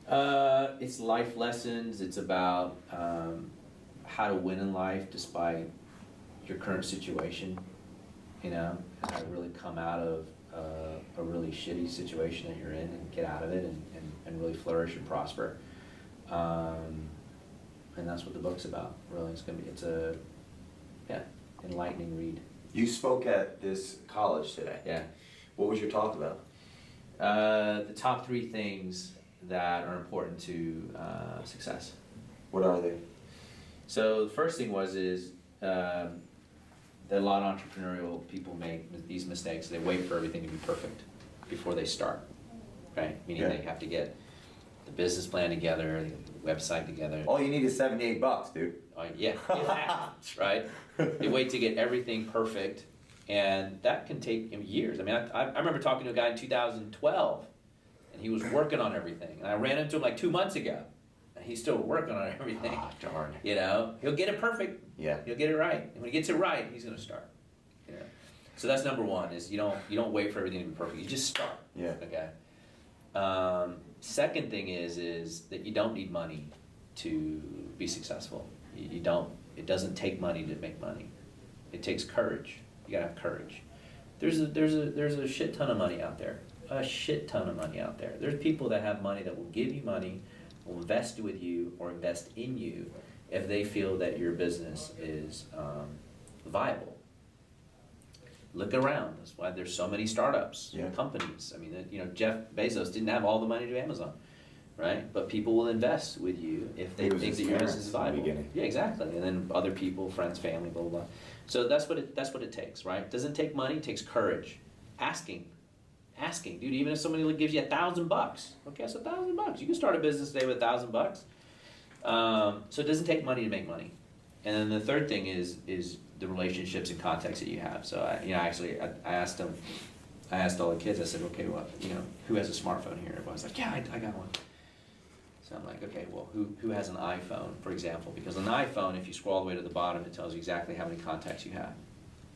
It's life lessons. It's about how to win in life despite your current situation. How to really come out of a really shitty situation that you're in and get out of it and really flourish and prosper. And that's what the book's about. Really, it's a enlightening read. You spoke at this college today. Yeah. What was your talk about? The top 3 things that are important to success. What are they? So the first thing is that a lot of entrepreneurial people make these mistakes. They wait for everything to be perfect before they start, right? Meaning Yeah. they have to get the business plan together, they get the website together. All you need is $78, dude. Yeah, if that, right? They wait to get everything perfect, and that can take years. I mean, I remember talking to a guy in 2012, and he was working on everything. And I ran into him like 2 months ago, and he's still working on everything. Ah, darn. You know, he'll get it perfect. Yeah. He'll get it right. And when he gets it right, he's gonna start. You know? So that's number one, is you don't wait for everything to be perfect. You just start. Yeah. Okay. Second thing is that you don't need money to be successful. You don't. It doesn't take money to make money. It takes courage. You gotta have courage. There's a shit ton of money out there. A shit ton of money out there. There's people that have money that will give you money, will invest with you or invest in you if they feel that your business is viable. Look around. That's why there's so many startups, Yeah. companies. I mean, Jeff Bezos didn't have all the money to do Amazon, right? But people will invest with you if they It was think his that your business is parents in the viable. beginning. Yeah, exactly. And then other people, friends, family, blah, blah, blah. So that's what it takes, right? It doesn't take money, it takes courage. Asking, dude, even if somebody gives you $1,000, okay, that's $1,000. You can start a business today with $1,000. So it doesn't take money to make money. And then the third thing is the relationships and contacts that you have. So I asked them, I asked all the kids, I said, okay, well, who has a smartphone here? Everyone's like, yeah, I got one. So I'm like, okay, well, who has an iPhone, for example? Because an iPhone, if you scroll all the way to the bottom, it tells you exactly how many contacts you have,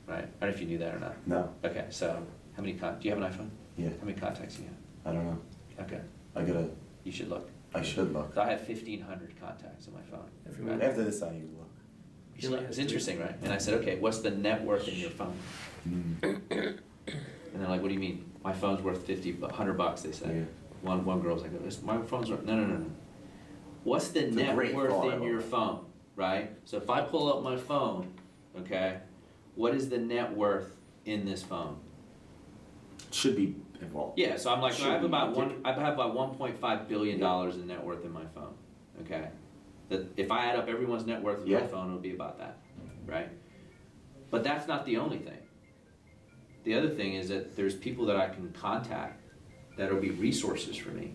right? I don't know if you knew that or not. No. Okay, so do you have an iPhone? Yeah. How many contacts do you have? I don't know. Okay, you should look. I should look. So I have 1,500 contacts on my phone. Everyone- After this, I need to look. You should look. It's interesting, right? And I said, okay, what's the net worth in your phone? And they're like, what do you mean? My phone's worth $100, they said. Yeah. One girl's like, my phone's worth, no. What's the It's a net great worth thought, in I your love it. phone, right? So if I pull up my phone, okay, what is the net worth in this phone? Should be involved. Yeah, so I'm like, Should I have be about ridiculous. $1.5 billion in net worth in my phone, okay? That if I add up everyone's net worth in my Yeah. phone, it'll be about that, right? But that's not the only thing. The other thing is that there's people that I can contact that'll be resources for me,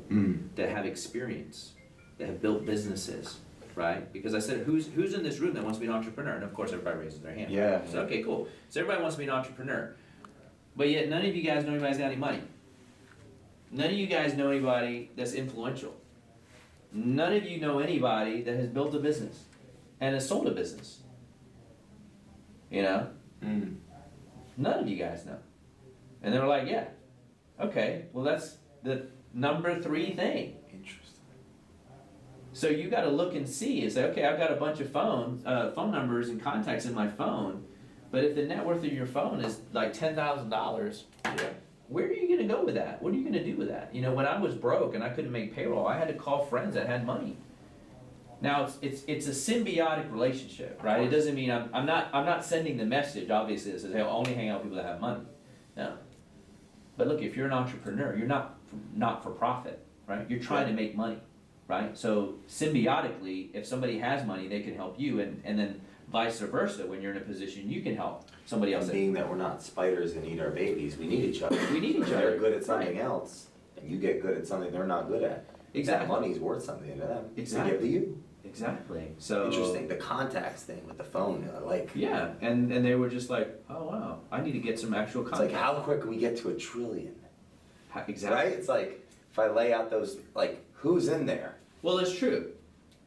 that have experience, that have built businesses, right? Because I said, who's in this room that wants to be an entrepreneur? And of course, everybody raises their hand. Yeah. So okay, cool. So everybody wants to be an entrepreneur, but yet none of you guys know anybody's got any money. None of you guys know anybody that's influential. None of you know anybody that has built a business and has sold a business. None of you guys know. And they were like, yeah, okay, well that's the number 3 thing. Interesting. So you got to look and see and say, okay, I've got a bunch of phone numbers and contacts in my phone, but if the net worth of your phone is like $10,000, where are you going to go with that? What are you going to do with that? When I was broke and I couldn't make payroll, I had to call friends that had money. Now it's a symbiotic relationship, right? It doesn't mean I'm not sending the message obviously that says, hey, I'll only hang out with people that have money. No. But look, if you're an entrepreneur, you're not for profit, right? You're trying to make money, right? So symbiotically, if somebody has money, they can help you, and then vice versa. When you're in a position, you can help somebody else. And being that we're not spiders and eat our babies, we need each other. We need each If other. they're good at something Right. else, and you get good at something they're not good at. Exactly. That money's worth something to them. Exactly. To give to you. Exactly. So Interesting. The contacts thing with the phone, I like. Yeah, and they were just like, oh wow, I need to get some actual It's content. like, how quick can we get to 1 trillion? Exactly. Right? It's like, if I lay out those, like, who's in there? Well, it's true.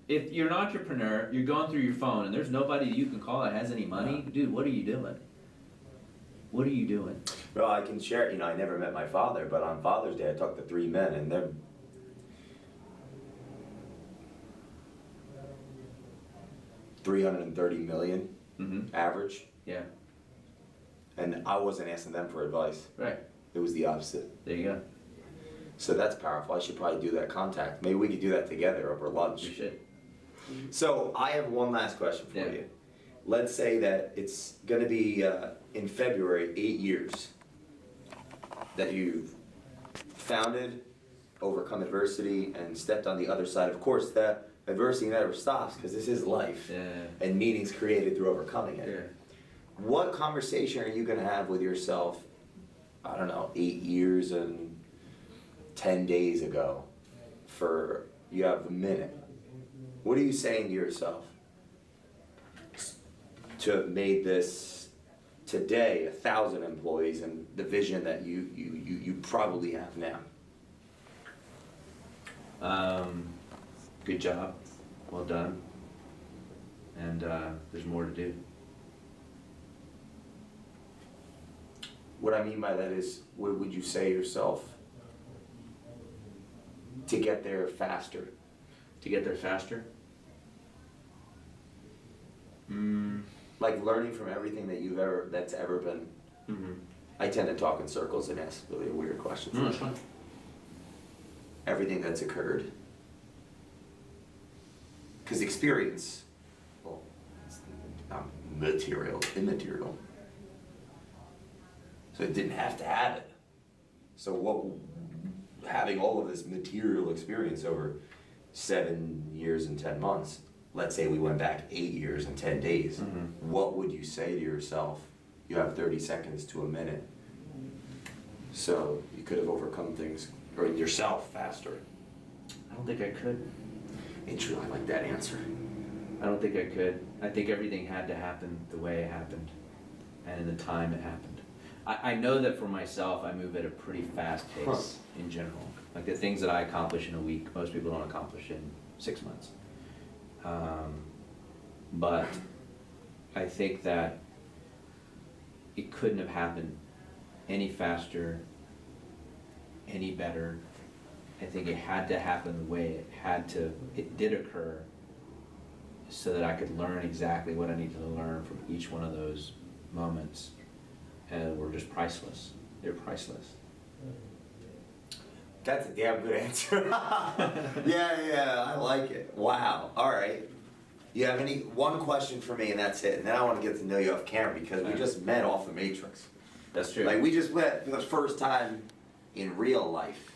If you're an entrepreneur, you're going through your phone, and there's nobody you can call that has any money, dude, what are you doing? What are you doing? Well, I can share, I never met my father, but on Father's Day I talked to 3 men, and they're $330 million average, Yeah, and I wasn't asking them for advice. right. It was the opposite. There you go. So that's powerful. I should probably do that contact. Maybe we could do that together over lunch. You should. So I have one last question for Yeah. you. Let's say that it's going to be in February 8 years that you've founded, overcome adversity, and stepped on the other side. Of course, the adversity never stops because this is life. Yeah. And meaning's created through overcoming it. Yeah. What conversation are you going to have with yourself, I don't know, 8 years and 10 days ago for, you have a minute. What are you saying to yourself to have made this today 1,000 employees and the vision that you probably have now? Good job, well done, and there's more to do. What I mean by that is, what would you say to yourself to get there faster? To get there faster? Like learning from everything that that's ever been. Mm-hmm. I tend to talk in circles and ask really weird questions. No, that's fine. Everything that's occurred. Because experience, well, it's not material, it's immaterial. So it didn't have to happen. So having all of this material experience over 7 years and 10 months, let's say we went back 8 years and 10 days, what would you say to yourself? You have 30 seconds to a minute. So you could have overcome things, or yourself, faster. I don't think I could. Interesting, I like that answer. I don't think I could. I think everything had to happen the way it happened, and in the time it happened. I know that for myself, I move at a pretty fast pace in general. Like the things that I accomplish in a week, most people don't accomplish in 6 months. But I think that it couldn't have happened any faster, any better. I think it had to happen the way it did occur, so that I could learn exactly what I needed to learn from each one of those moments. And were just priceless. They're priceless. That's a damn good answer. yeah, I like it. Wow. All right. You have one question for me and that's it. And then I want to get to know you off camera because we just met off the Matrix. That's true. Like we just met for the first time in real life.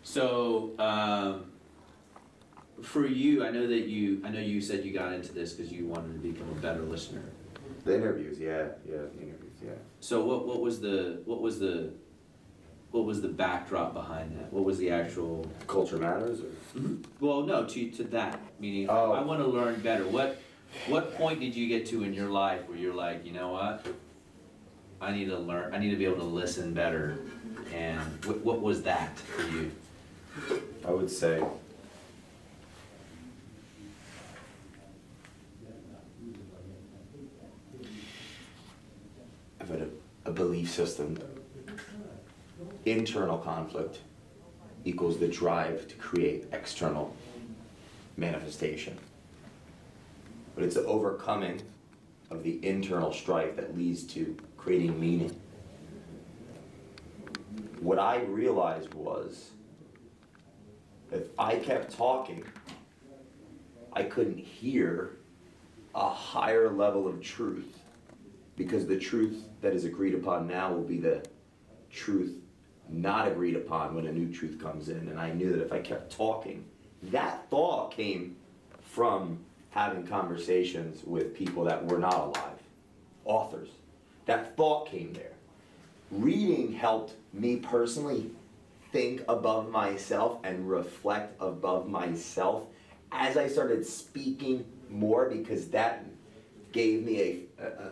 So, for you, I know you said you got into this because you wanted to become a better listener. The interviews, yeah, the interviews, yeah. So what was the backdrop behind that? What was the actual Culture matters, or? Mm-hmm. Well, no, to that meaning Oh. I want to learn better. What point did you get to in your life where you're like, you know what? I need to learn. I need to be able to listen better. And what was that for you? I would say I've had a belief system. Internal conflict equals the drive to create external manifestation. But it's the overcoming of the internal strife that leads to creating meaning. What I realized was, if I kept talking, I couldn't hear a higher level of truth, because the truth that is agreed upon now will be the truth not agreed upon when a new truth comes in. And I knew that if I kept talking, that thought came from having conversations with people that were not alive, authors. That thought came there. Reading helped me personally think above myself and reflect above myself as I started speaking more, because that gave me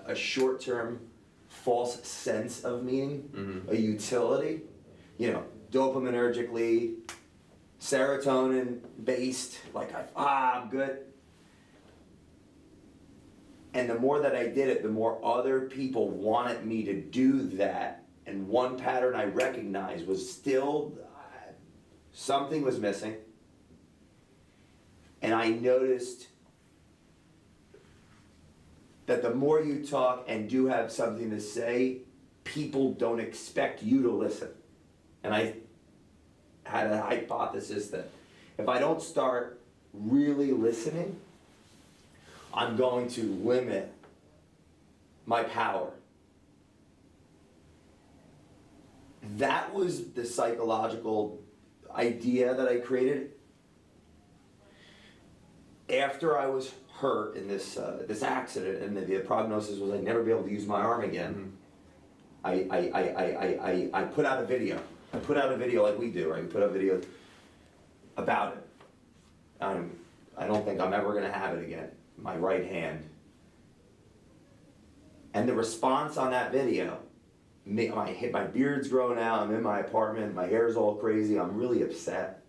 a short-term false sense of meaning, a utility, dopaminergically, serotonin based, like I'm good. And the more that I did it, the more other people wanted me to do that. And one pattern I recognized was still something was missing. And I noticed that the more you talk and do have something to say, people don't expect you to listen. And I had a hypothesis that if I don't start really listening, I'm going to limit my power. That was the psychological idea that I created. after I was hurt in this accident, and the prognosis was I'd never be able to use my arm again, I put out a video. I put out a video like we do, right? We put out a video about it. I don't think I'm ever gonna have it again, my right hand. And the response on that video, my beard's growing out, I'm in my apartment, my hair's all crazy, I'm really upset.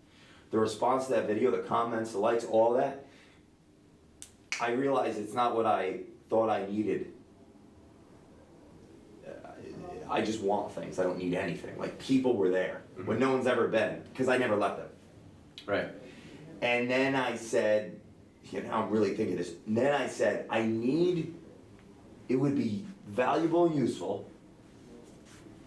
The response to that video, the comments, the likes, all that, I realized it's not what I thought I needed. I just want things, I don't need anything. Like, people were there when no one's ever been, because I never left them. Right. And then I said, I'm really thinking this, and then I said, it would be valuable and useful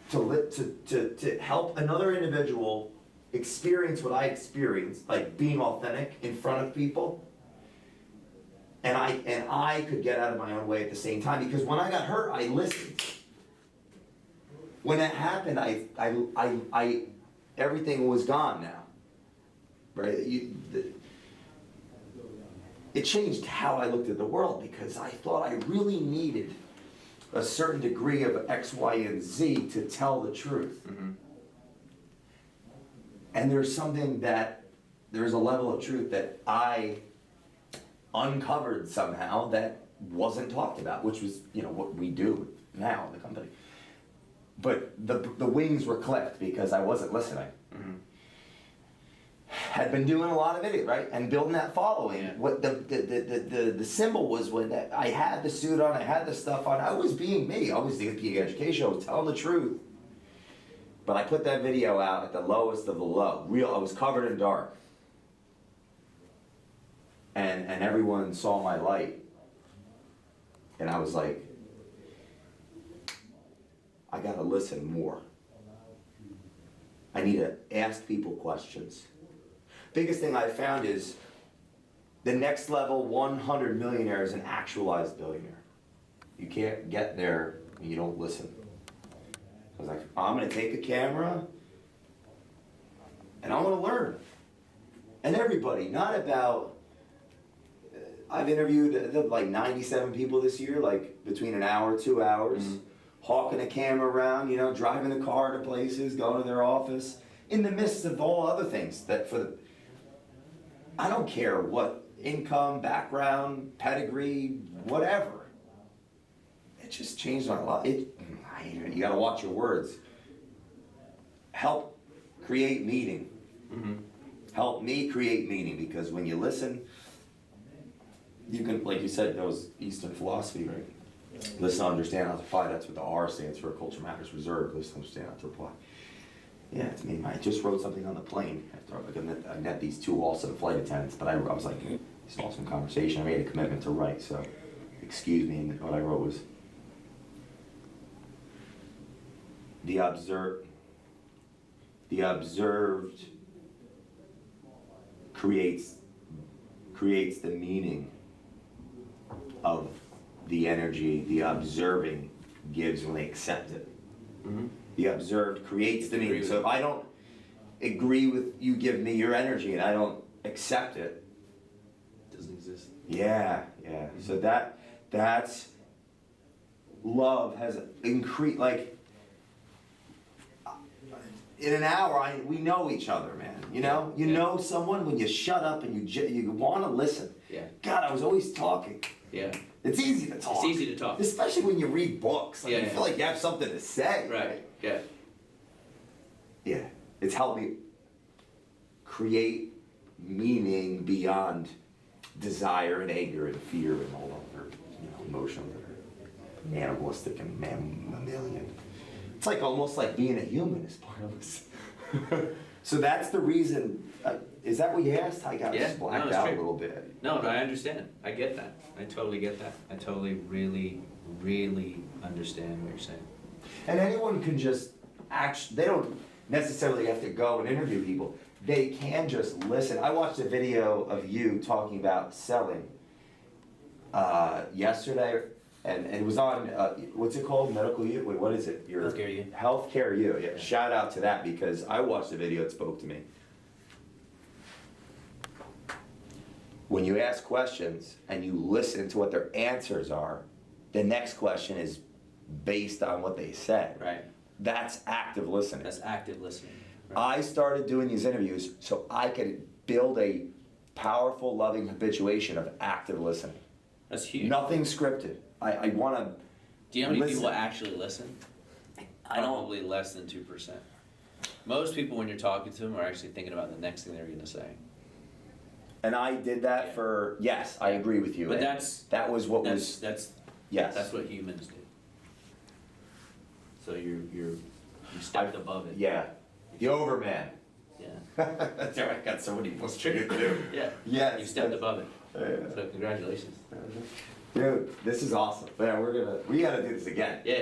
to help another individual experience what I experienced, like being authentic in front of people. And I could get out of my own way at the same time, because when I got hurt, I listened. When that happened, I everything was gone now, right? It changed how I looked at the world, because I thought I really needed a certain degree of X, Y, and Z to tell the truth. And there's a level of truth that I uncovered somehow that wasn't talked about, which was, what we do now in the company. But the wings were clipped because I wasn't listening. Had been doing a lot of it, right? And building that following. Yeah. What the symbol was when I had the suit on, I had the stuff on, I was being me, I was being educational, I was telling the truth. But I put that video out at the lowest of the low. I was covered in dark. And everyone saw my light. And I was like, I gotta listen more. I need to ask people questions. Biggest thing I found is the next level 100 millionaire is an actualized billionaire. You can't get there when you don't listen. I was like, I'm gonna take a camera and I wanna learn. And everybody, not about, I've interviewed like 97 people this year, like between an hour, 2 hours, hawking a camera around, driving the car to places, going to their office, in the midst of all other things that I don't care what income, background, pedigree, whatever. It just changed my life. You gotta watch your words. Help create meaning. Help me create meaning, because when you listen, you can, like you said, that was Eastern philosophy, right? Listen, understand, not to apply. That's what the R stands for. Culture Matters Reserved. Listen, understand, not to apply. Yeah, it's me. I just wrote something on the plane after I met these two awesome flight attendants, but I was like, it's an awesome conversation. I made a commitment to write, so excuse me. And what I wrote was, the observed creates the meaning of the energy the observing gives when they accept it. The observed creates the meaning. So if I don't agree with you give me your energy and I don't accept it, It doesn't exist. Yeah. So that's love has increased. Like, in an hour, we know each other, man. You know someone when you shut up and you want to listen. Yeah. God, I was always talking. Yeah. It's easy to talk. It's easy to talk. Especially when you read books. Like, Yeah, you feel like you have something to say. Right. Yeah. Yeah. It's helped me create meaning beyond desire and anger and fear and all other emotions that are animalistic and mammalian. It's like almost like being a human is part of us. So that's the reason. Is that what you asked? I got just blacked out a little bit. No, I understand. I get that. I totally get that. I totally, really, really understand what you're saying. And anyone can just they don't necessarily have to go and interview people. They can just listen. I watched a video of you talking about selling yesterday, and it was on, what's it called? Medical U? Wait, what is it? Healthcare U. Healthcare U, yeah. Shout out to that, because I watched the video, it spoke to me. when you ask questions and you listen to what their answers are, the next question is based on what they said. Right. That's active listening. That's active listening. Right. I started doing these interviews so I could build a powerful, loving habituation of active listening. That's huge. Nothing scripted. I want to. Do you know how many listen. people actually listen? I don't. Probably less than 2%. Most people, when you're talking to them, are actually thinking about the next thing they're going to say. And I did that Yeah. for, yes, I agree with you. But And that was what was, that's yes. what humans do. So you stepped above it. Yeah. The overman. Yeah. That's how I got so many books to do. Yeah. Yes. You stepped above it. Yeah. So congratulations. Dude, this is awesome. Man, we gotta do this again. Yeah.